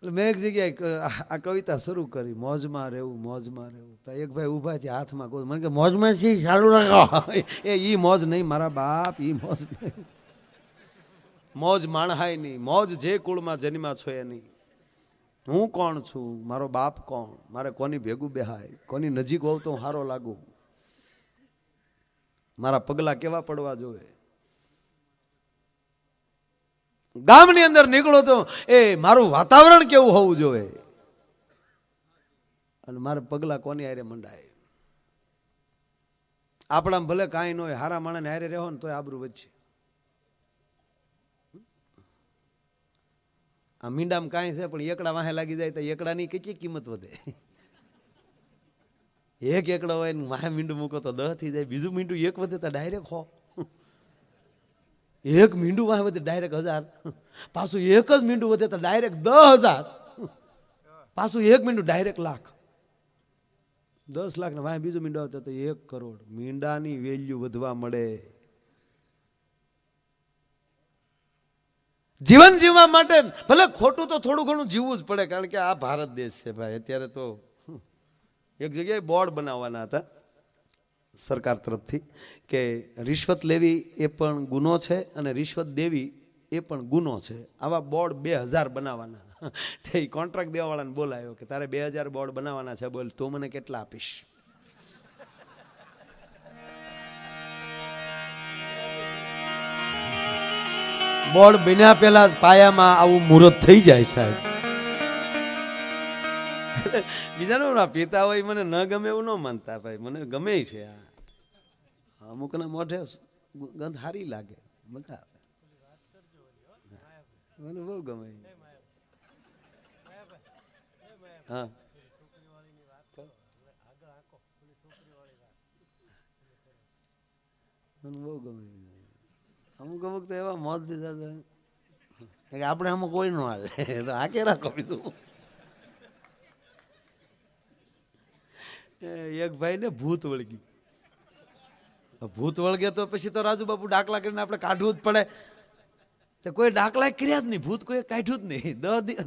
એટલે મેં એક જગ્યાએ આ કવિતા શરૂ કરી, મોજમાં રહેવું મોજમાં રહેવું. તો એક ભાઈ ઊભા છે હાથમાં કોઈ, મને કે મોજમાં છે ચાલુ રાખો. ઈ મોજ નહીં મારા બાપ, ઈ મોજ નહીં. મોજ માણહાય નહીં, મોજ જે કુળમાં જન્મા છો એ નહીં. હું કોણ છું, મારો બાપ કોણ, મારે કોની ભેગું બેહાય, કોની નજીક હોવ તો હું હારો લાગુ, મારા પગલા કેવા પડવા જોઈએ. ગામની અંદર નીકળો તો એ મારું વાતાવરણ કેવું હોવું જોઈએ, અને મારે પગલા કોની હારે મંડાય. આપણામાં ભલે કાંઈ ન હોય, હારા માણસને હારે રહો ને તોય આબરૂ વચ્ચે. આ મીંડામાં કાંઈ છે પણ એકડા વાહે લાગી જાય તો એકડાની કેટલી કિંમત વધે. એક એકડો હોય ને વાહે મીંડું મૂકો તો 10 થઈ જાય, બીજું મીંડું એક વધે તો ડાયરેક્ટ હો. એક મીંડું વાહ વધે ડાયરેક્ટ 1000, પાછું એક જ મીંડું વધે તો ડાયરેક્ટ 10,000, પાછું એક મીંડું ડાયરેક્ટ લાખ, 10 લાખ ને વાહ બીજું મીંડું આવતા તો 1 કરોડ. મીંડાની વેલ્યુ વધવા મળે. જીવન જીવવા માટે ભલે ખોટું તો થોડું ઘણું જીવવું જ પડે, કારણ કે આ ભારત દેશ છે ભાઈ. અત્યારે તો એક જગ્યાએ બોર્ડ બનાવવાના હતા સરકાર તરફથી કે રિશ્વત લેવી એ પણ ગુનો છે અને રિશ્વત દેવી એ પણ ગુનો છે. આવા બોર્ડ 2000 બનાવવાના. તે કોન્ટ્રાક્ટ દેવાવાળાને બોલાયો કે તારે 2000 બોર્ડ બનાવવાના છે, બોલ તું મને કેટલા આપીશ. બોર્ડ બન્યા પહેલા જ પાયામાં આવું મુહૂર્ત થઈ જાય સાહેબ. બીજાનું ના પીતા હોય મને ન ગમે એવું ન માનતા ભાઈ, મને ગમે છે. અમુકના મોઢે ગંધ સારી લાગે, મજા આવે, મને બહુ ગમે. હા મને બહુ ગમે. અમુક અમુક તો એવા મોત દીધા આપણે અમુક કોઈ ન હાલે તો આ કે રાખો બીજું. એક ભાઈ ને ભૂત વળગ્યું. ભૂત વળગે તો પછી તો રાજુબાપુ ડાકલા કરીને આપણે કાઢવું જ પડે. તો કોઈ ડાકલા કર્યા જ નહીં, ભૂત કોઈ કાઢ્યું જ નહીં.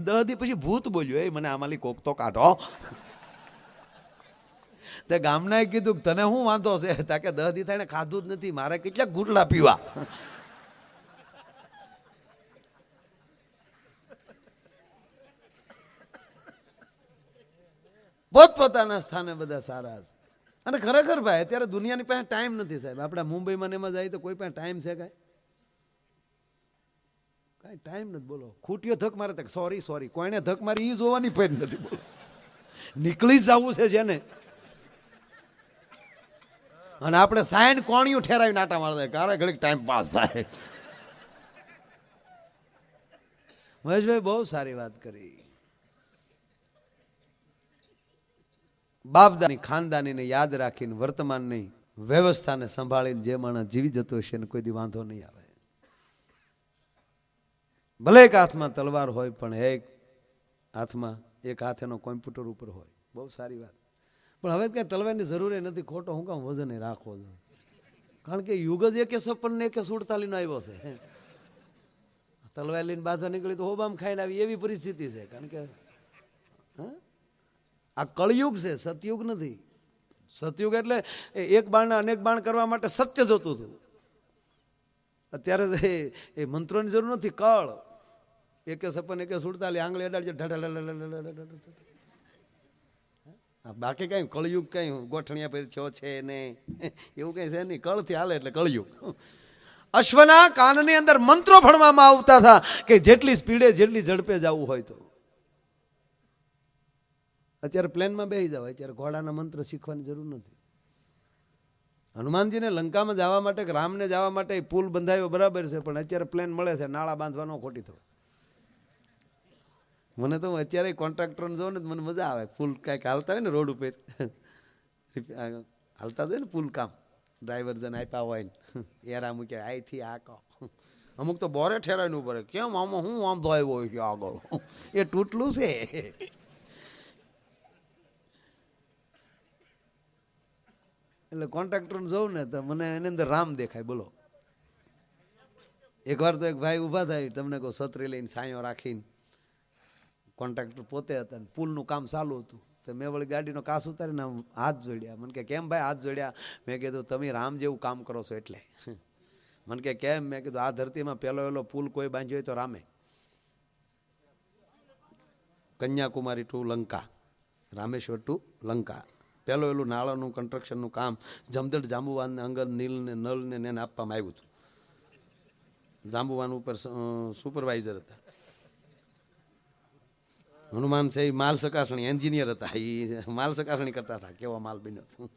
10 દી પછી ભૂત બોલ્યું, એ મને આમાંલી કોક તો કાઢો. તે ગામના કીધું તને શું વાંધો છે, તાકે 10 દી થાય ખાધું જ નથી, મારે કેટલાક ઘૂંટડા પીવા. પોતપોતાના સ્થાને બધા સારા છે. અને ખરેખર ભાઈ અત્યારે દુનિયાની પાસે ટાઈમ નથી સાહેબ. આપણે મુંબઈમાં એમાં જાય તો કોઈ પાસે ટાઈમ છે કાંઈ ટાઈમ નથી. બોલો ખૂટીઓ ધક મારે તો સોરી સોરી, કોઈને ધક મારી એ જોવાની ફેર નથી. બોલો નીકળી જ જવું છે જેને. અને આપણે સાઈન કોણિયું ઠેરાવી નાટા મારતા ક્યારે ઘડીક ટાઈમ પાસ થાય. મહેશભાઈ બહુ સારી વાત કરી. બાપદાની ખાનદાનીને યાદ રાખીને વર્તમાનની વ્યવસ્થાને સંભાળીને જે માણસ જીવી જતો હશે એને કોઈ દી વાંધો નહીં આવે. ભલે એક હાથમાં તલવાર હોય પણ એક હાથમાં એક હાથ એનો કોમ્પ્યુટર ઉપર હોય. બહુ સારી વાત. પણ હવે કઈ તલવારની જરૂર નથી. ખોટો હું કામ વજન રાખવો જોઈએ, કારણ કે યુગ જ 51 ને 47 નો આવ્યો છે. તલવાર લઈને બાંધવા નીકળી તો હોબામ ખાઈને આવી એવી પરિસ્થિતિ છે. કારણ કે આ કળયુગ છે, સતયુગ નથી. સતયુગ એટલે એક બાણને અનેક બાણ કરવા માટે સત્ય જોતું હતું. અત્યારે એ મંત્રોની જરૂર નથી. કળ 51 147 આંગળી અડાડજો ઢાઢા. બાકી કઈ કળયુગ કઈ ગોઠણિયા પર થયો છે ને એવું કઈ છે નહીં. કળથી હાલે એટલે કળયુગ. અશ્વના કાનની અંદર મંત્રો ભણવામાં આવતા હતા કે જેટલી સ્પીડે જેટલી ઝડપે જવું હોય તો. અત્યારે પ્લેનમાં બેસી જાવ, અત્યારે ઘોડાના મંત્ર શીખવાની જરૂર નથી. હનુમાનજીને લંકામાં જવા માટે કે રામને જવા માટે પુલ બંધાયો બરાબર છે, પણ અત્યારે પ્લેન મળે છે, નાળા બાંધવાનો ખોટી થયો. મને તો અત્યારે કોન્ટ્રાક્ટરને જોઉં ને મને મજા આવે. પુલ કાંઈક હાલતા હોય ને રોડ ઉપર હાલતા હોય ને પુલ કામ, ડ્રાઈવર જન આપ્યા હોય ને એરા મૂક્યા અહીંથી આ કહો. અમુક તો બોરે ઠેરાઈને ઉપર કેમ આમાં હું વાંધો આવ્યો હોય છે આગળ, એ તૂટલું છે. એટલે કોન્ટ્રાક્ટરને જોઉં ને તો મને એની અંદર રામ દેખાય. બોલો એકવાર તો એક ભાઈ ઊભા થાય, તમને કહું છત્રી લઈને સાયો રાખીને કોન્ટ્રાક્ટર પોતે હતા ને પુલનું કામ ચાલુ હતું. તો મેં વળી ગાડીનો કાસ ઉતારીને આમ હાથ જોડ્યા. મને કે કેમ ભાઈ હાથ જોડ્યા? મેં કીધું તમે રામ જેવું કામ કરો છો એટલે. મને કે કેમ? મેં કીધું આ ધરતીમાં પહેલો પુલ કોઈ બાંધ્યો હોય તો રામે. કન્યાકુમારી ટુ લંકા, રામેશ્વર ટુ લંકા, પહેલું નાળાનું કન્સ્ટ્રક્શનનું કામ જમદડ જાંબુવાનને અંગર નીલને નળને એને આપવામાં આવ્યું હતું. જાંબુવાન ઉપર સુપરવાઇઝર હતા. હનુમાન છે એ માલ ચકાસણી એન્જિનિયર હતા, એ માલ ચકાસણી કરતા હતા કેવા માલ બન્યો હતો.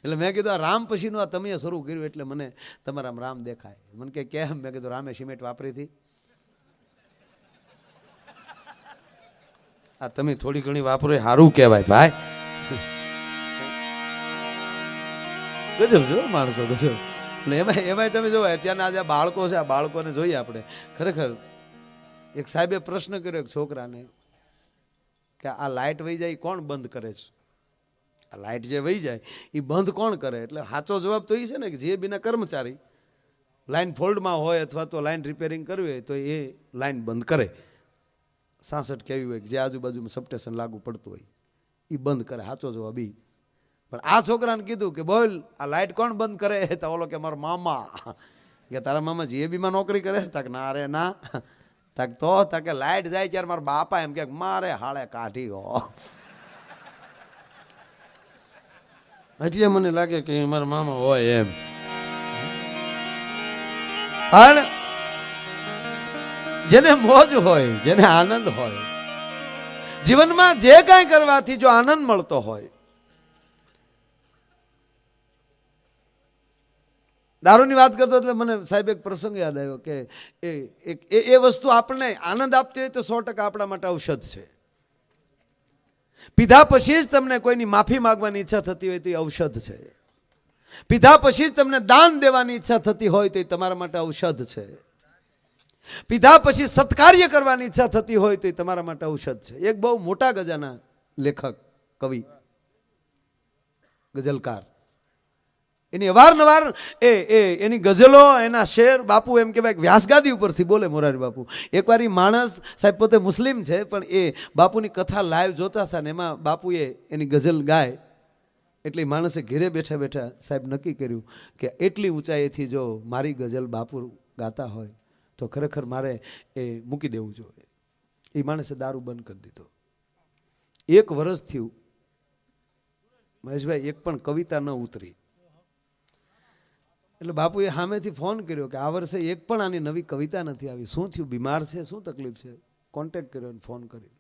એટલે મેં કીધું આ રામ પછીનું આ તમે શરૂ કર્યું એટલે મને તમારા રામ દેખાય. મને કે કેમ? મેં કીધું રામે સિમેન્ટ વાપરી હતી. આ તમે થોડી ઘણી વાપરો એ સારું કહેવાય ભાઈ. ગજબ છો માણસો, ગજબ. એટલે એમાંય તમે જોવા અત્યારના આજે બાળકો છે, આ બાળકોને જોઈએ આપણે. ખરેખર એક સાહેબે પ્રશ્ન કર્યો એક છોકરાને કે આ લાઇટ વહી જાય કોણ બંધ કરે છે? આ લાઇટ જે વહી જાય એ બંધ કોણ કરે? એટલે સાચો જવાબ તો એ છે ને કે જે બીના કર્મચારી લાઇન ફોલ્ડમાં હોય અથવા તો લાઇન રિપેરિંગ કરવી હોય તો એ લાઇન બંધ કરે. 66 કેવી હોય જે આજુબાજુમાં સબસ્ટેશન લાગુ પડતું હોય એ બંધ કરે. સાચો જવાબ એ. પણ આ છોકરાને કીધું કે બોલ આ લાઇટ કોણ બંધ કરે? તો ઓલો કે મારા મામા. કે તારા મામા જીએબીમાં નોકરી કરે? તાક ના રે ના. તાક તો તાકે લાઇટ જાય ત્યારે મારા બાપા એમ કે મારે હાળે કાઢી હો. એટલે મને લાગે કે મારા મામા હોય એમ. પણ જેને મોજ હોય, જેને આનંદ હોય, જીવનમાં જે કાંઈ કરવાથી જો આનંદ મળતો હોય. દારૂની વાત કરતો એટલે મને સાહેબ એક પ્રસંગ યાદ આવ્યો કે એ વસ્તુ આપણને આનંદ આપતી હોય તો 100% આપણા માટે ઔષધ છે. પીધા પછી જ તમને કોઈની માફી માંગવાની ઈચ્છા થતી હોય તો એ ઔષધ છે. પીધા પછી જ તમને દાન દેવાની ઈચ્છા થતી હોય તો એ તમારા માટે ઔષધ છે. પીધા પછી સત્કાર્ય કરવાની ઈચ્છા થતી હોય તો એ તમારા માટે ઔષધ છે. એક બહુ મોટા ગજાના લેખક, કવિ, ગઝલકાર, એની અવારનવાર એની ગઝલો, એના શેર બાપુ એમ કહેવાય વ્યાસગાદી ઉપરથી બોલે. મોરારી બાપુ એકવાર એ માણસ સાહેબ પોતે મુસ્લિમ છે પણ એ બાપુની કથા લાઈવ જોતા હતા ને એમાં બાપુએ એની ગઝલ ગાય એટલે માણસે ઘેરે બેઠા બેઠા સાહેબ નક્કી કર્યું કે એટલી ઊંચાઈથી જો મારી ગઝલ બાપુ ગાતા હોય તો ખરેખર મારે એ મૂકી દેવું જોઈએ. એ માણસે દારૂ બંધ કરી દીધો. 1 વર્ષ થયું મહેશભાઈ, એક પણ કવિતા ન ઉતરી. એટલે બાપુએ સામેથી ફોન કર્યો કે આ વર્ષે એક પણ આની નવી કવિતા નથી આવી. શું થયું? બીમાર છે? શું તકલીફ છે? કોન્ટેક્ટ કર્યો અને ફોન કર્યો.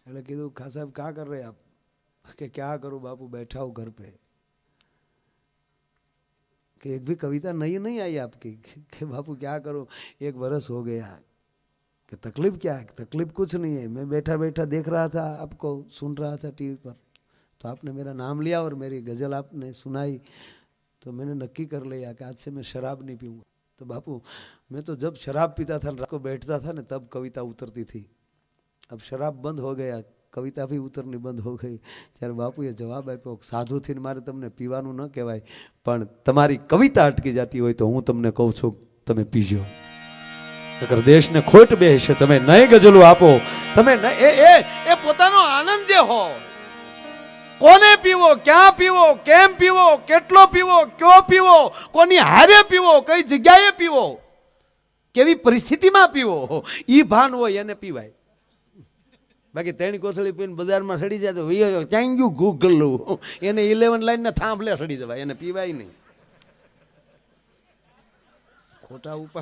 એટલે કીધું ખા સાહેબ ક્યાં કર રહે આપ? કે क्या करूँ बापू, बैठा हूँ घर पे. कि एक भी कविता नहीं आई आपकी? कि बापू क्या करूँ, 1 वर्ष हो गया. कि तकलीफ क्या है? तकलीफ कुछ नहीं है, मैं बैठा बैठा देख रहा था आपको, सुन रहा था टीवी पर, तो आपने मेरा नाम लिया और मेरी गज़ल आपने सुनाई तो मैंने नक्की कर लिया कि आज से मैं शराब नहीं पीऊँगा. तो बापू मैं तो जब शराब पीता था रात को बैठता था ना तब कविता उतरती थी. अब शराब बंद हो गया, कविता भी उतरनी बंद हो गई. ત્યારે બાપુએ જવાબ આપ્યો, સાધુથી મારે તમને પીવાનું ન કહેવાય પણ તમારી કવિતા અટકી જતી હોય તો હું તમને કહું છું તમે પીજો. નકર દેશને ખોટ બેસે. તમે નહીં ગઝલો આપો, તમે એ પોતાનો આનંદ જે હોય, કોને પીવો, ક્યાં પીવો, કેમ પીવો, કેટલો પીવો, કયો પીવો, કોની હારે પીવો, કઈ જગ્યાએ પીવો, કેવી પરિસ્થિતિમાં પીવો, ઈ ભાન હોય એને પીવાય. બાકી 3 કોથળી પીને બજારમાં સડી જાય તો ક્યાં ગયું ગૂગલું, એને 11 લાઈનના થાંભલે સડી જવાય, એને પીવાય નહીં. ખોટા ઉપર